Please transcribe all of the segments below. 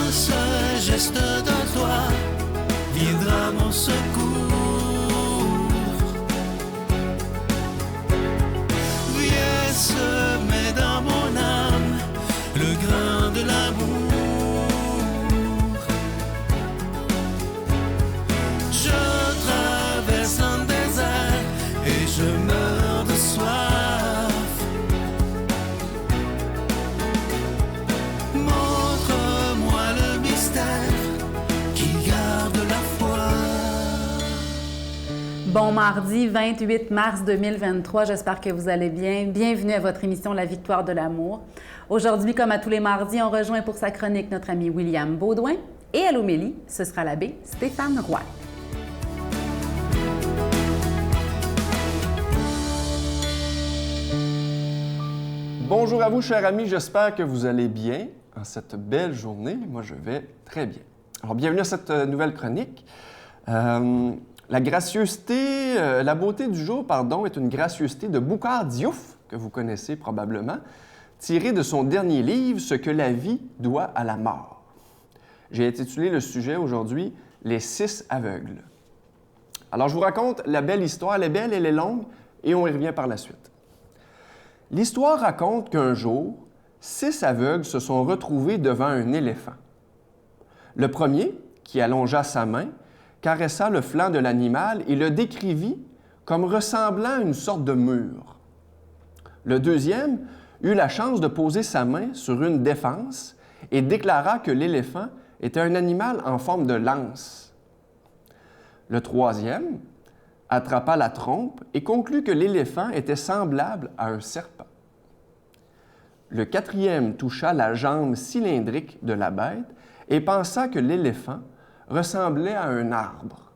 d'un seul geste de toi viendra mon secours. Viens semer dans mon âme le grain de l'amour. Je traverse un désert et je meurs de soif. Montre-moi le mystère qui garde la foi. Bon mardi 28 mars 2023, j'espère que vous allez bien. Bienvenue à votre émission La Victoire de l'amour. Aujourd'hui, comme à tous les mardis, on rejoint pour sa chronique notre ami William Baudouin et à l'homélie, ce sera l'abbé Stéphane Roy. Bonjour à vous, chers amis, j'espère que vous allez bien en cette belle journée. Moi, je vais très bien. Alors, bienvenue à cette nouvelle chronique. La gracieuseté, la beauté du jour, est une gracieuseté de Boukhar Diouf, que vous connaissez probablement, tirée de son dernier livre, Ce que la vie doit à la mort. J'ai intitulé le sujet aujourd'hui « Les 6 aveugles ». Alors, je vous raconte la belle histoire. Elle est belle, elle est longue, et on y revient par la suite. L'histoire raconte qu'un jour, 6 aveugles se sont retrouvés devant un éléphant. Le premier, qui allongea sa main, caressa le flanc de l'animal et le décrivit comme ressemblant à une sorte de mur. Le deuxième eut la chance de poser sa main sur une défense et déclara que l'éléphant était un animal en forme de lance. Le troisième attrapa la trompe et conclut que l'éléphant était semblable à un serpent. Le quatrième toucha la jambe cylindrique de la bête et pensa que l'éléphant ressemblait à un arbre.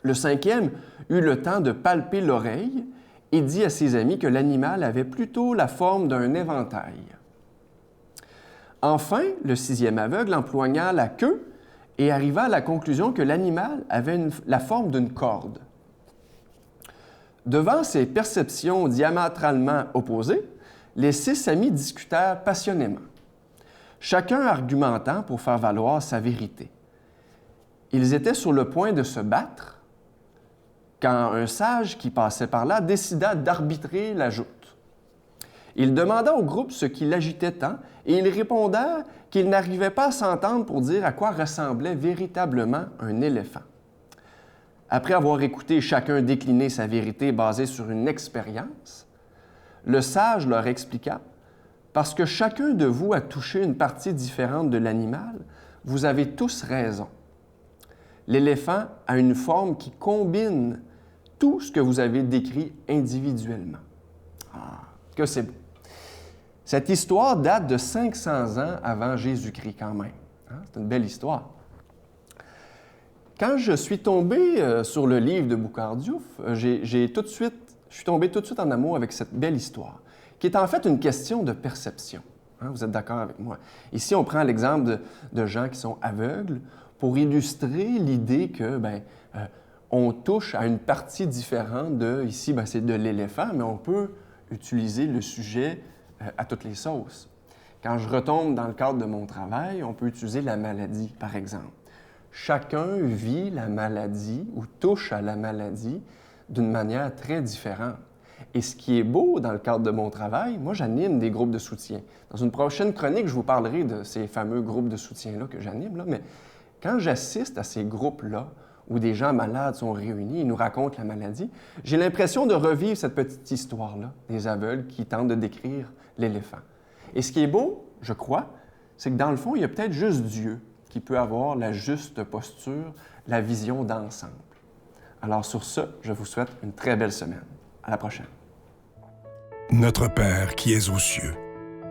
Le cinquième eut le temps de palper l'oreille et dit à ses amis que l'animal avait plutôt la forme d'un éventail. Enfin, le sixième aveugle empoigna la queue et arriva à la conclusion que l'animal avait la forme d'une corde. Devant ces perceptions diamétralement opposées, les 6 amis discutèrent passionnément, chacun argumentant pour faire valoir sa vérité. Ils étaient sur le point de se battre quand un sage qui passait par là décida d'arbitrer la joute. Il demanda au groupe ce qui l'agitait tant et ils répondirent qu'ils n'arrivaient pas à s'entendre pour dire à quoi ressemblait véritablement un éléphant. Après avoir écouté chacun décliner sa vérité basée sur une expérience, le sage leur expliqua « Parce que chacun de vous a touché une partie différente de l'animal, vous avez tous raison. L'éléphant a une forme qui combine tout ce que vous avez décrit individuellement. » Ah, que c'est beau! Cette histoire date de 500 ans avant Jésus-Christ quand même. Hein? C'est une belle histoire. Quand je suis tombé sur le livre de Boukhar Diouf, je suis tombé tout de suite en amour avec cette belle histoire, qui est en fait une question de perception. Hein? Vous êtes d'accord avec moi? Ici, on prend l'exemple de gens qui sont aveugles pour illustrer l'idée que on touche à une partie différente de, ici, c'est de l'éléphant, mais on peut utiliser le sujet à toutes les sauces. Quand je retombe dans le cadre de mon travail, on peut utiliser la maladie, par exemple. Chacun vit la maladie ou touche à la maladie d'une manière très différente. Et ce qui est beau dans le cadre de mon travail, moi, j'anime des groupes de soutien. Dans une prochaine chronique, je vous parlerai de ces fameux groupes de soutien-là que j'anime, mais quand j'assiste à ces groupes-là, où des gens malades sont réunis et nous racontent la maladie, j'ai l'impression de revivre cette petite histoire-là des aveugles qui tentent de décrire l'éléphant. Et ce qui est beau, je crois, c'est que dans le fond, il y a peut-être juste Dieu qui peut avoir la juste posture, la vision d'ensemble. Alors sur ce, je vous souhaite une très belle semaine. À la prochaine. Notre Père qui es aux cieux,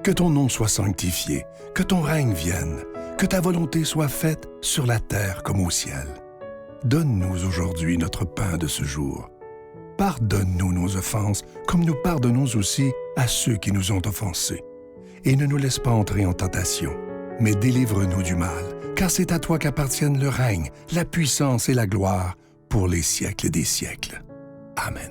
que ton nom soit sanctifié, que ton règne vienne, que ta volonté soit faite sur la terre comme au ciel. Donne-nous aujourd'hui notre pain de ce jour. Pardonne-nous nos offenses, comme nous pardonnons aussi à ceux qui nous ont offensés. Et ne nous laisse pas entrer en tentation, mais délivre-nous du mal, car c'est à toi qu'appartiennent le règne, la puissance et la gloire pour les siècles des siècles. Amen.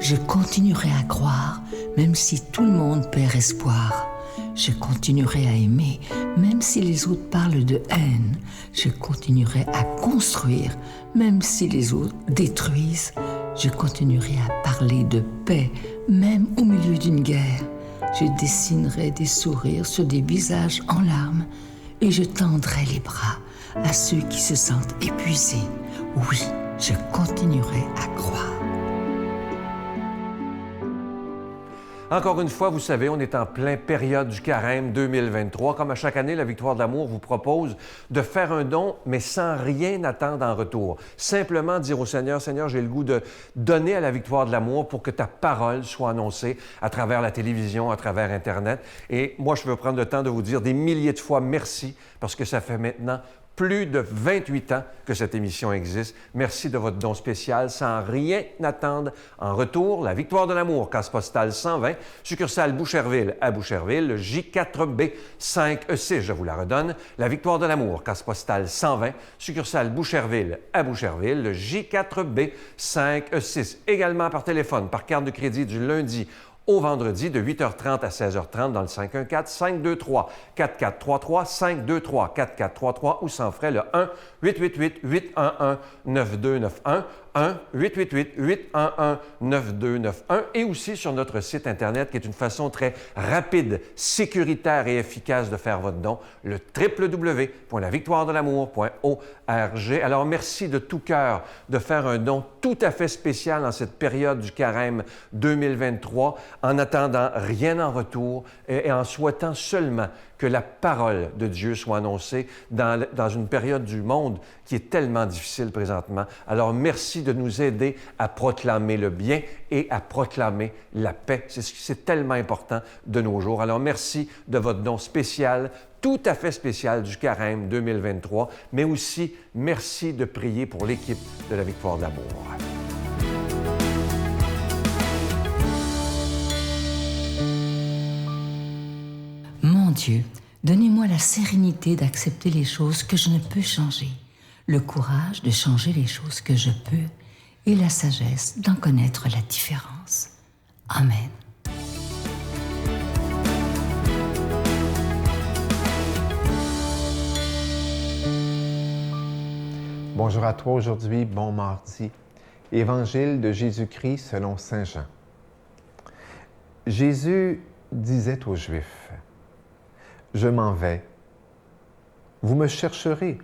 Je continuerai à croire, même si tout le monde perd espoir. je continuerai à aimer, même si les autres parlent de haine. Je continuerai à construire, même si les autres détruisent. Je continuerai à parler de paix, même au milieu d'une guerre. Je dessinerai des sourires sur des visages en larmes et je tendrai les bras à ceux qui se sentent épuisés. Oui, je continuerai à croire. Encore une fois, vous savez, on est en plein période du carême 2023. Comme à chaque année, la Victoire de l'Amour vous propose de faire un don, mais sans rien attendre en retour. Simplement dire au Seigneur, « Seigneur, j'ai le goût de donner à la Victoire de l'Amour pour que ta parole soit annoncée à travers la télévision, à travers Internet. » Et moi, je veux prendre le temps de vous dire des milliers de fois merci, parce que ça fait maintenant plus de 28 ans que cette émission existe. Merci de votre don spécial, sans rien attendre en retour. La Victoire de l'Amour, case postale 120, succursale Boucherville à Boucherville, le J4B 5E6, je vous la redonne. La Victoire de l'Amour, case postale 120, succursale Boucherville à Boucherville, le J4B 5E6. Également par téléphone, par carte de crédit du lundi au vendredi de 8h30 à 16h30 dans le 514-523-4433, 523-4433 ou sans frais le 1-888-811-9291, 1-888-811-9291 et aussi sur notre site Internet qui est une façon très rapide, sécuritaire et efficace de faire votre don, le www.lavictoiredelamour.org. Alors merci de tout cœur de faire un don tout à fait spécial en cette période du carême 2023 en n'attendant rien en retour et en souhaitant seulement que la parole de Dieu soit annoncée dans une période du monde qui est tellement difficile présentement. Alors, merci de nous aider à proclamer le bien et à proclamer la paix. C'est tellement important de nos jours. Alors, merci de votre don spécial, tout à fait spécial du carême 2023, mais aussi merci de prier pour l'équipe de la Victoire de l'Amour. Mon Dieu, donnez-moi la sérénité d'accepter les choses que je ne peux changer, le courage de changer les choses que je peux et la sagesse d'en connaître la différence. Amen. Bonjour à toi aujourd'hui, bon mardi. Évangile de Jésus-Christ selon Saint Jean. Jésus disait aux Juifs, « Je m'en vais. Vous me chercherez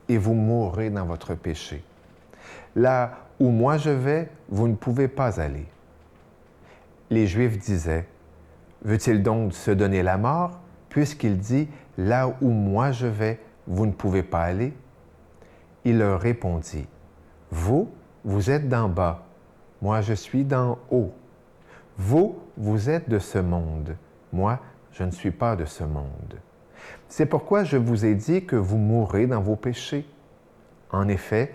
et vous mourrez dans votre péché. Là où moi je vais, vous ne pouvez pas aller. » Les Juifs disaient, « Veut-il donc se donner la mort, puisqu'il dit, « Là où moi je vais, vous ne pouvez pas aller » Il leur répondit, « Vous, vous êtes d'en bas, moi je suis d'en haut. Vous, vous êtes de ce monde, moi je ne suis pas de ce monde. C'est pourquoi je vous ai dit que vous mourrez dans vos péchés. En effet,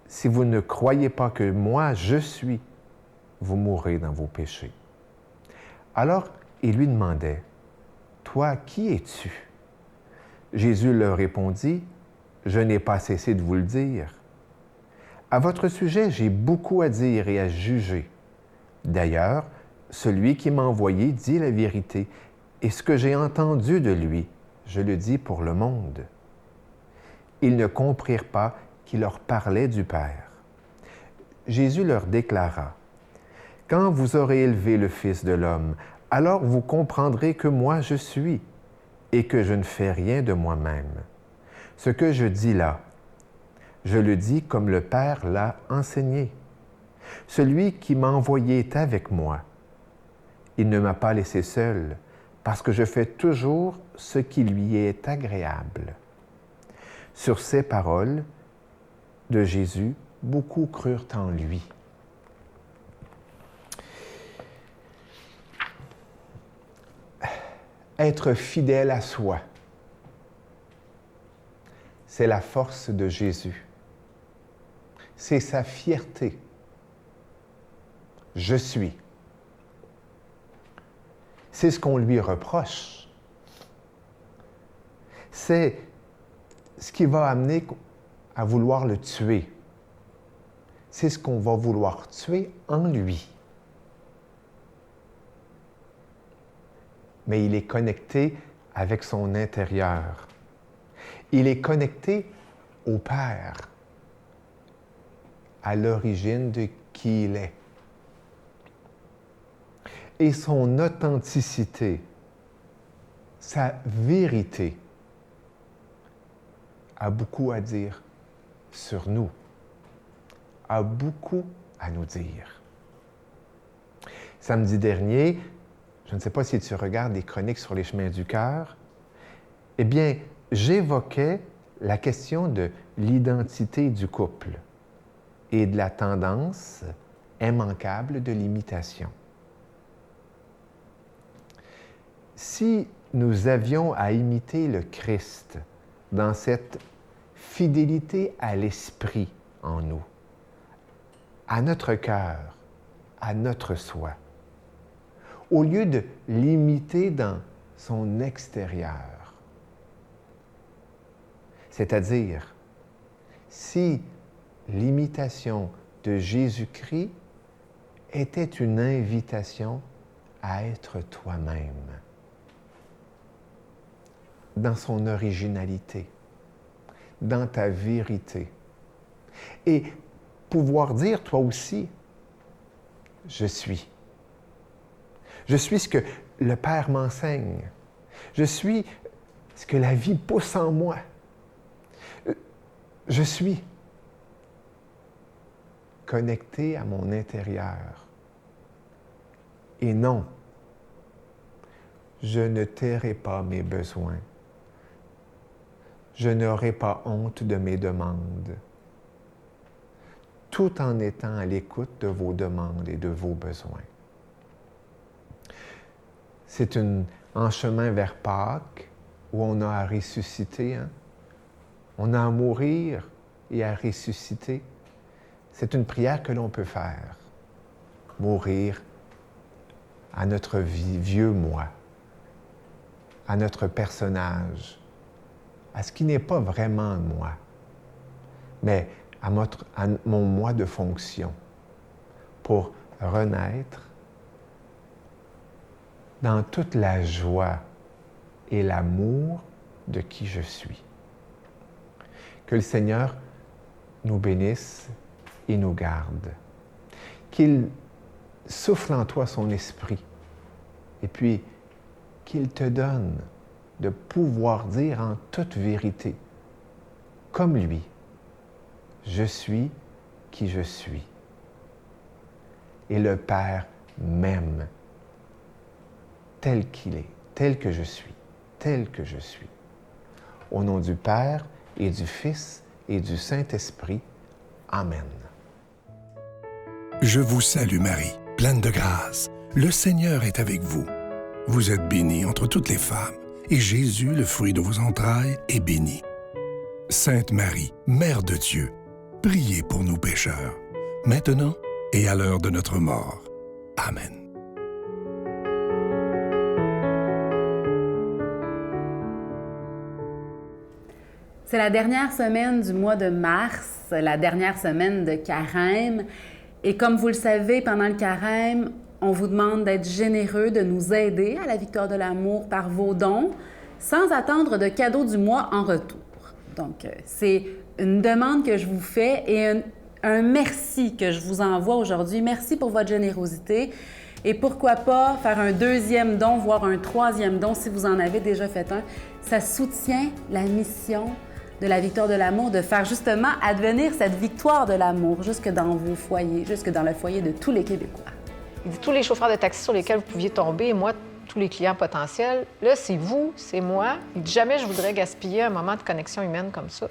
si vous ne croyez pas que moi je suis, vous mourrez dans vos péchés. » Alors il lui demandait, « Toi, qui es-tu? » Jésus leur répondit, « Je n'ai pas cessé de vous le dire. À votre sujet, j'ai beaucoup à dire et à juger. D'ailleurs, celui qui m'a envoyé dit la vérité, et ce que j'ai entendu de lui, je le dis pour le monde. » Ils ne comprirent pas qu'il leur parlait du Père. Jésus leur déclara, « Quand vous aurez élevé le Fils de l'homme, alors vous comprendrez que moi je suis, et que je ne fais rien de moi-même. Ce que je dis là, je le dis comme le Père l'a enseigné. Celui qui m'a envoyé est avec moi. Il ne m'a pas laissé seul, parce que je fais toujours ce qui lui est agréable. » Sur ces paroles de Jésus, beaucoup crurent en lui. Être fidèle à soi, c'est la force de Jésus. C'est sa fierté. Je suis. C'est ce qu'on lui reproche. C'est ce qui va amener à vouloir le tuer. C'est ce qu'on va vouloir tuer en lui. mais il est connecté avec son intérieur. Il est connecté au Père, à l'origine de qui il est. Et son authenticité, sa vérité, a beaucoup à dire sur nous, a beaucoup à nous dire. Samedi dernier, je ne sais pas si tu regardes les chroniques sur les chemins du cœur, eh bien, j'évoquais la question de l'identité du couple et de la tendance immanquable de l'imitation. Si nous avions à imiter le Christ dans cette fidélité à l'esprit en nous, à notre cœur, à notre soi, au lieu de l'imiter dans son extérieur. C'est-à-dire, si l'imitation de Jésus-Christ était une invitation à être toi-même, dans son originalité, dans ta vérité, et pouvoir dire toi aussi, je suis. Je suis ce que le Père m'enseigne. Je suis ce que la vie pousse en moi. Je suis connecté à mon intérieur. Et non, je ne tairai pas mes besoins. Je n'aurai pas honte de mes demandes, tout en étant à l'écoute de vos demandes et de vos besoins. C'est en chemin vers Pâques où on a à ressusciter, hein? On a à mourir et à ressusciter. C'est une prière que l'on peut faire. Mourir à notre vieux moi, à notre personnage, à ce qui n'est pas vraiment moi, mais à mon moi de fonction, pour renaître dans toute la joie et l'amour de qui je suis. Que le Seigneur nous bénisse et nous garde. Qu'il souffle en toi son esprit et puis qu'il te donne de pouvoir dire en toute vérité, comme lui, je suis qui je suis. Et le Père m'aime tel qu'il est, tel que je suis, tel que je suis. Au nom du Père et du Fils et du Saint-Esprit. Amen. Je vous salue Marie, pleine de grâce. Le Seigneur est avec vous. Vous êtes bénie entre toutes les femmes, et Jésus, le fruit de vos entrailles, est béni. Sainte Marie, Mère de Dieu, priez pour nous pécheurs, maintenant et à l'heure de notre mort. Amen. C'est la dernière semaine du mois de mars, la dernière semaine de Carême. Et comme vous le savez, pendant le Carême, on vous demande d'être généreux, de nous aider à la victoire de l'amour par vos dons, sans attendre de cadeaux du mois en retour. Donc, c'est une demande que je vous fais et un merci que je vous envoie aujourd'hui. Merci pour votre générosité. Et pourquoi pas faire un deuxième don, voire un troisième don, si vous en avez déjà fait un. Ça soutient la mission de la victoire de l'amour, de faire justement advenir cette victoire de l'amour jusque dans vos foyers, jusque dans le foyer de tous les Québécois. Il dit tous les chauffeurs de taxi sur lesquels vous pouviez tomber, et moi, tous les clients potentiels, là, c'est vous, c'est moi. Il dit jamais je voudrais gaspiller un moment de connexion humaine comme ça.